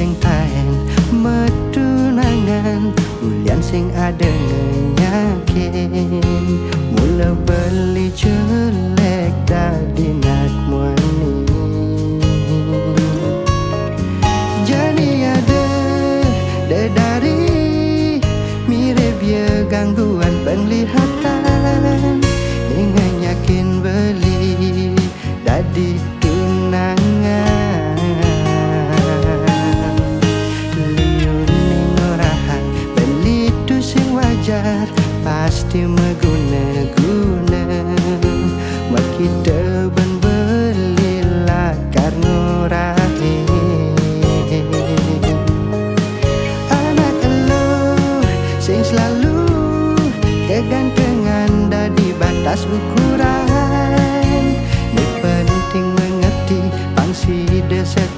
sing taen metunangan ulian sing ada ngenyakin mula beli jelek dadi nak muani jadi ada dari mirip ya gangguan penglihatan dengan yakin beli dadi tunangan liun ngorahan beli tu sing wajar pasti meguna-guna mak kita ben belilah karena rahim anak elo sing selalu kegantengan dadi batas ukuran ni penting mengerti pangsi deset